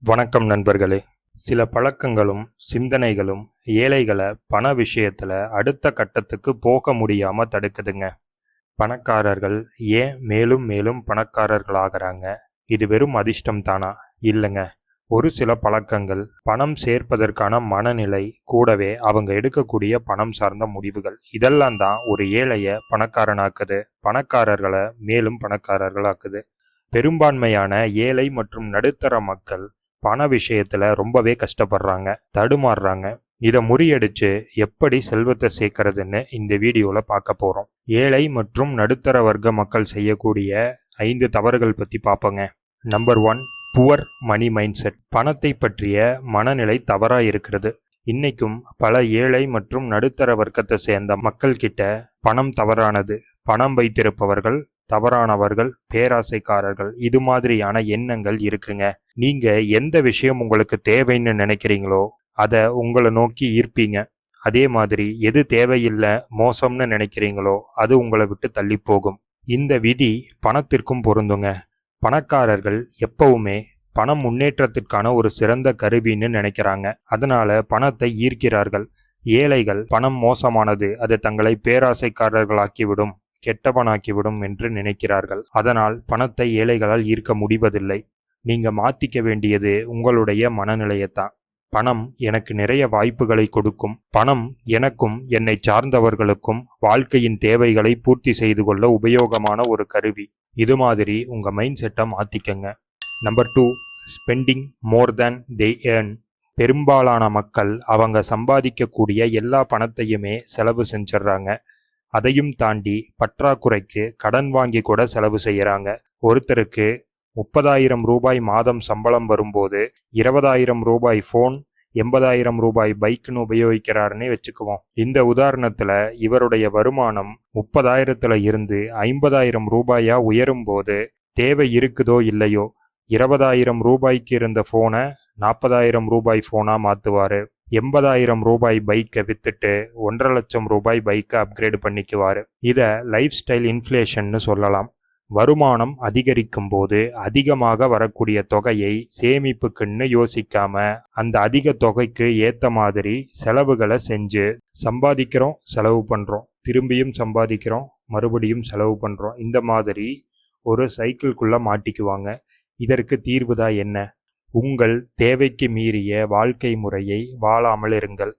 வணக்கம் நண்பர்களே. சில பழக்கங்களும் சிந்தனைகளும் ஏழைகளை பண விஷயத்துல அடுத்த கட்டத்துக்கு போக முடியாம தடுக்குதுங்க. பணக்காரர்கள் ஏன் மேலும் மேலும் பணக்காரர்களாகிறாங்க? இது வெறும் அதிர்ஷ்டம் தானா? இல்லைங்க. ஒரு சில பழக்கங்கள், பணம் சேர்ப்பதற்கான மனநிலை, கூடவே அவங்க எடுக்கக்கூடிய பணம் சார்ந்த முடிவுகள், இதெல்லாம் தான் ஒரு ஏழையை பணக்காரனாக்குது, பணக்காரர்களை மேலும் பணக்காரர்களாக்குது. பெரும்பான்மையான ஏழை மற்றும் நடுத்தர மக்கள் பண விஷயத்துல ரொம்பவே கஷ்டப்படுறாங்க, தடுமாறுறாங்க. இதை முறியடிச்சு எப்படி செல்வத்தை சேர்க்கறதுன்னு இந்த வீடியோல பார்க்க போறோம். ஏழை மற்றும் நடுத்தர வர்க்க மக்கள் செய்யக்கூடிய 5 தவறுகள் பத்தி பார்ப்போங்க. நம்பர் 1, புவர் மணி மைண்ட் செட். பணத்தை பற்றிய மனநிலை தவறா இருக்கிறது. இன்னைக்கும் பல ஏழை மற்றும் நடுத்தர வர்க்கத்தை சேர்ந்த மக்கள் கிட்ட பணம் தவறானது, பணம் வைத்திருப்பவர்கள் தவறானவர்கள், பேராசைக்காரர்கள், இது மாதிரியான எண்ணங்கள் இருக்குங்க. நீங்க எந்த விஷயம் உங்களுக்கு தேவைன்னு நினைக்கிறீங்களோ அதை உங்களை நோக்கி ஈர்ப்பீங்க. அதே மாதிரி எது தேவையில்லை, மோசம்னு நினைக்கிறீங்களோ அது உங்களை விட்டு தள்ளி போகும். இந்த விதி பணத்திற்கும் பொருந்துங்க. பணக்காரர்கள் எப்பவுமே பணம் முன்னேற்றத்திற்கான ஒரு சிறந்த கருவின்னு நினைக்கிறாங்க. அதனால பணத்தை ஈர்க்கிறார்கள். ஏழைகள் பணம் மோசமானது, அது தங்களை பேராசைக்காரர்களாக்கிவிடும், கெட்டவனாக்கிவிடும் என்று நினைக்கிறார்கள். அதனால் பணத்தை ஏழைகளால் ஈர்க்க முடிவதில்லை. நீங்க மாத்திக்க வேண்டியது உங்களுடைய மனநிலையத்தான். பணம் எனக்கு நிறைய வாய்ப்புகளை கொடுக்கும். பணம் எனக்கும் என்னை சார்ந்தவர்களுக்கும் வாழ்க்கையின் தேவைகளை பூர்த்தி செய்து கொள்ள உபயோகமான ஒரு கருவி. இது மாதிரி உங்க மைண்ட் செட்டை மாத்திக்கங்க. Number 2, spending more than they earn. பெரும்பாலான மக்கள் அவங்க சம்பாதிக்கக்கூடிய எல்லா பணத்தையுமே செலவு செஞ்சிடறாங்க. அதையும் தாண்டி பற்றாக்குறைக்கு கடன் வாங்கி கூட செலவு செய்யறாங்க. ஒருத்தருக்கு 30,000 ரூபாய் மாதம் சம்பளம் வரும்போது 20,000 ரூபாய் ஃபோன், 80,000 ரூபாய் பைக்குன்னு உபயோகிக்கிறாருன்னே வச்சுக்குவோம். இந்த உதாரணத்துல இவருடைய வருமானம் 30,000 இருந்து 50,000 ரூபாயா உயரும் போது தேவை இருக்குதோ இல்லையோ 20,000 ரூபாய்க்கு இருந்த ஃபோனை 40,000 ரூபாய் ஃபோனா மாத்துவாரு. 80,000 ரூபாய் பைக்கை வித்துட்டு 1,50,000 லட்சம் ரூபாய் பைக்கை அப்கிரேட் பண்ணிக்குவாரு. இதை லைஃப் ஸ்டைல் இன்ஃப்ளேஷன்னு சொல்லலாம். வருமானம் அதிகரிக்கும் போது அதிகமாக வரக்கூடிய தொகையை சேமிப்புக்குன்னு யோசிக்காம அந்த அதிக தொகைக்கு ஏத்த மாதிரி செலவுகளை செஞ்சு சம்பாதிக்கிறோம், செலவு பண்றோம், திரும்பியும் சம்பாதிக்கிறோம், மறுபடியும் செலவு பண்றோம். இந்த மாதிரி ஒரு சைக்கிள்குள்ள மாட்டிக்குவாங்க. இதற்கு தீர்வுதான் என்ன? உங்கள் தேவைக்கு மீறிய வாழ்க்கை முறையை வாழாமல் இருங்கள்.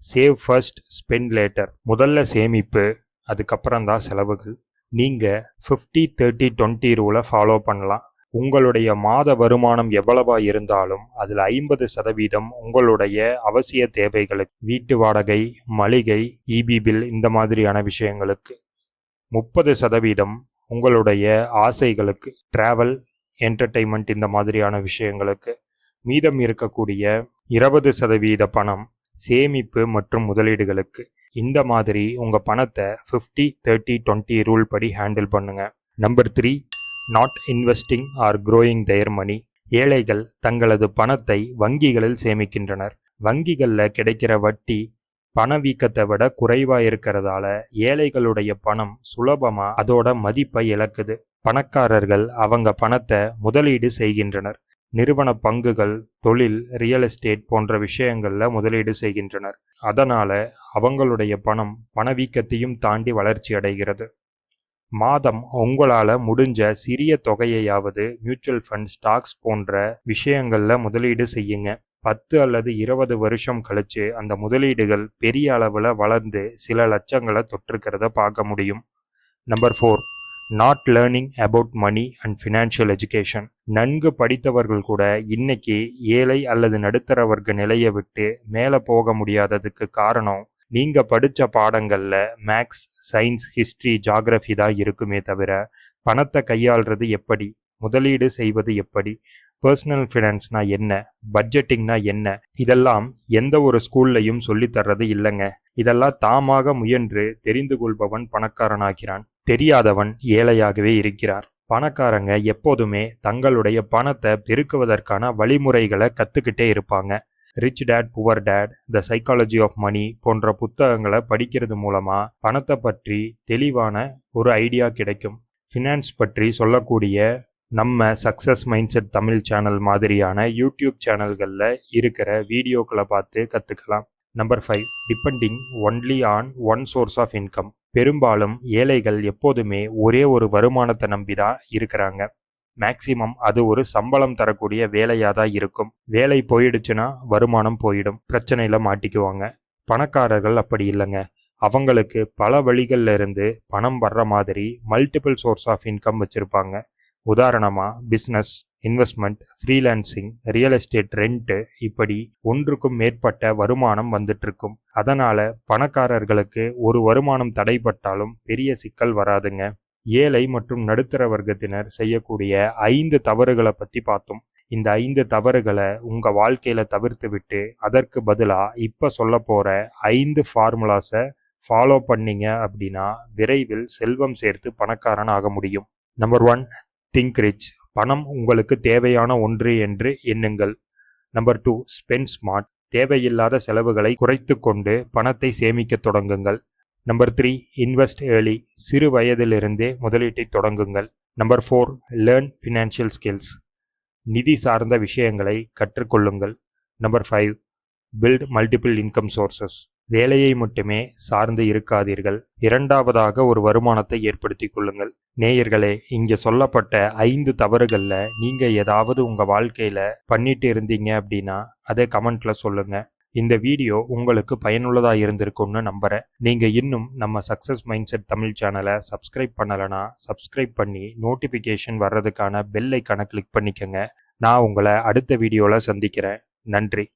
Save first, spend later. முதல்ல சேமிப்பு, அதுக்கப்புறம் தான் செலவுகள். நீங்க 50-30-20 ரூலை ஃபாலோ பண்ணலாம். உங்களுடைய மாத வருமானம் எவ்வளவா இருந்தாலும் அதில் 50% உங்களுடைய அவசிய தேவைகளுக்கு, வீட்டு வாடகை, மளிகை, இபி பில், இந்த மாதிரியான விஷயங்களுக்கு. 30% உங்களுடைய ஆசைகளுக்கு, டிராவல், என்டர்டெயின்மெண்ட், இந்த மாதிரியான விஷயங்களுக்கு. மீதம் இருக்கக்கூடிய 20% பணம் சேமிப்பு மற்றும் முதலீடுகளுக்கு. இந்த மாதிரி உங்க பணத்தை 50-30-20 ரூல் படி ஹேண்டில் பண்ணுங்க. Number 3, not investing or growing their money. ஏழைகள் தங்களது பணத்தை வங்கிகளில் சேமிக்கின்றனர். வங்கிகளில் கிடைக்கிற வட்டி பணவீக்கத்தை விட குறைவா இருக்கிறதால ஏழைகளுடைய பணம் சுலபமா அதோட மதிப்பை இழக்குது. பணக்காரர்கள் அவங்க பணத்தை முதலீடு செய்கின்றனர். நிறுவன பங்குகள், தொழில், ரியல் எஸ்டேட் போன்ற விஷயங்கள்ல முதலீடு செய்கின்றனர். அதனால அவங்களுடைய பணம் பணவீக்கத்தையும் தாண்டி வளர்ச்சி அடைகிறது. மாதம் உங்களால முடிஞ்ச சிறிய தொகையையாவது மியூச்சுவல் ஃபண்ட், ஸ்டாக்ஸ் போன்ற விஷயங்கள்ல முதலீடு செய்யுங்க. 10 அல்லது 20 வருஷம் கழிச்சு அந்த முதலீடுகள் பெரிய அளவில் வளர்ந்து சில லட்சங்களை தொற்றுக்கிறத பார்க்க முடியும். Number 4, not learning about money and financial education. நன்கு படித்தவர்கள் கூட இன்னைக்கு ஏழை அல்லது நடுத்தர வர்க்க நிலையை விட்டு மேலே போக முடியாததுக்கு காரணம் நீங்க படித்த பாடங்கள்ல மேக்ஸ், சயின்ஸ், ஹிஸ்ட்ரி, ஜாகிரஃபி தான் இருக்குமே தவிர பணத்தை கையாள்றது எப்படி, முதலீடு செய்வது எப்படி, பர்சனல் ஃபினான்ஸ்னா என்ன, பட்ஜெட்டிங்னா என்ன, இதெல்லாம் எந்த ஒரு ஸ்கூல்லையும் சொல்லித்தர்றது இல்லைங்க. இதெல்லாம் தாமாக முயன்று தெரிந்து கொள்பவன் பணக்காரனாகிறான், தெரியாதவன் ஏழையாகவே இருக்கிறார். பணக்காரங்க எப்போதுமே தங்களுடைய பணத்தை பெருக்குவதற்கான வழிமுறைகளை கற்றுக்கிட்டே இருப்பாங்க. Rich Dad Poor Dad, The Psychology of Money போன்ற புத்தகங்களை படிக்கிறது மூலமா பணத்தை பற்றி தெளிவான ஒரு ஐடியா கிடைக்கும். ஃபினான்ஸ் பற்றி சொல்லக்கூடிய நம்ம Success Mindset Tamil channel மாதிரியான யூடியூப் சேனல்களில் இருக்கிற வீடியோக்களை பார்த்து கற்றுக்கலாம். Number 5, depending only on one source of income. பெரும்பாலும் ஏழைகள் எப்போதுமே ஒரே ஒரு வருமானத்தை நம்பி தான் இருக்கிறாங்க. மேக்சிமம் அது ஒரு சம்பளம் தரக்கூடிய வேலையாக தான் இருக்கும். வேலை போயிடுச்சுன்னா வருமானம் போயிடும், பிரச்சனையில் மாட்டிக்குவாங்க. பணக்காரர்கள் அப்படி இல்லைங்க. அவங்களுக்கு பல வழிகளில் இருந்து பணம் வர்ற மாதிரி மல்டிபிள் சோர்ஸ் ஆஃப் இன்கம் வச்சுருப்பாங்க. உதாரணமாக business, investment, freelancing, real estate, rent, இப்படி ஒன்றுக்கும் மேற்பட்ட வருமானம் வந்துட்டுருக்கும். அதனால் பணக்காரர்களுக்கு ஒரு வருமானம் தடைப்பட்டாலும் பெரிய சிக்கல் வராதுங்க. ஏழை மற்றும் நடுத்தர வர்க்கத்தினர் செய்யக்கூடிய 5 தவறுகளை பற்றி பார்த்தோம். இந்த 5 தவறுகளை உங்கள் வாழ்க்கையில் தவிர்த்து விட்டு அதற்கு பதிலாக இப்போ சொல்ல போகிற 5 ஃபார்முலாஸை ஃபாலோ பண்ணீங்க அப்படின்னா விரைவில் செல்வம் சேர்த்து பணக்காரன் ஆக முடியும். Number 1, think rich. பணம் உங்களுக்கு தேவையான ஒன்று என்று எண்ணுங்கள். Number 2, spend smart. தேவையில்லாத செலவுகளை குறைத்து கொண்டு பணத்தை சேமிக்க தொடங்குங்கள். Number 3, invest early. சிறு வயதிலிருந்தே முதலீட்டை தொடங்குங்கள். Number 4, learn financial skills. நிதி சார்ந்த விஷயங்களை கற்றுக்கொள்ளுங்கள். Number 5, build multiple income sources. வேலையை மட்டுமே சார்ந்து இருக்காதீர்கள், இரண்டாவதாக ஒரு வருமானத்தை ஏற்படுத்தி கொள்ளுங்கள். நேயர்களே, இங்கே சொல்லப்பட்ட 5 தவறுகளில் நீங்கள் ஏதாவது உங்கள் வாழ்க்கையில் பண்ணிட்டு இருந்தீங்க அப்படின்னா அதை கமெண்ட்டில் சொல்லுங்கள். இந்த வீடியோ உங்களுக்கு பயனுள்ளதாக இருந்திருக்கும்னு நம்புகிறேன். நீங்கள் இன்னும் நம்ம சக்ஸஸ் மைண்ட் செட் தமிழ் சேனலை சப்ஸ்கிரைப் பண்ணலைன்னா சப்ஸ்கிரைப் பண்ணி நோட்டிஃபிகேஷன் வர்றதுக்கான பெல் ஐக்கானை கிளிக் பண்ணிக்கோங்க. நான் உங்களை அடுத்த வீடியோவில் சந்திக்கிறேன். நன்றி.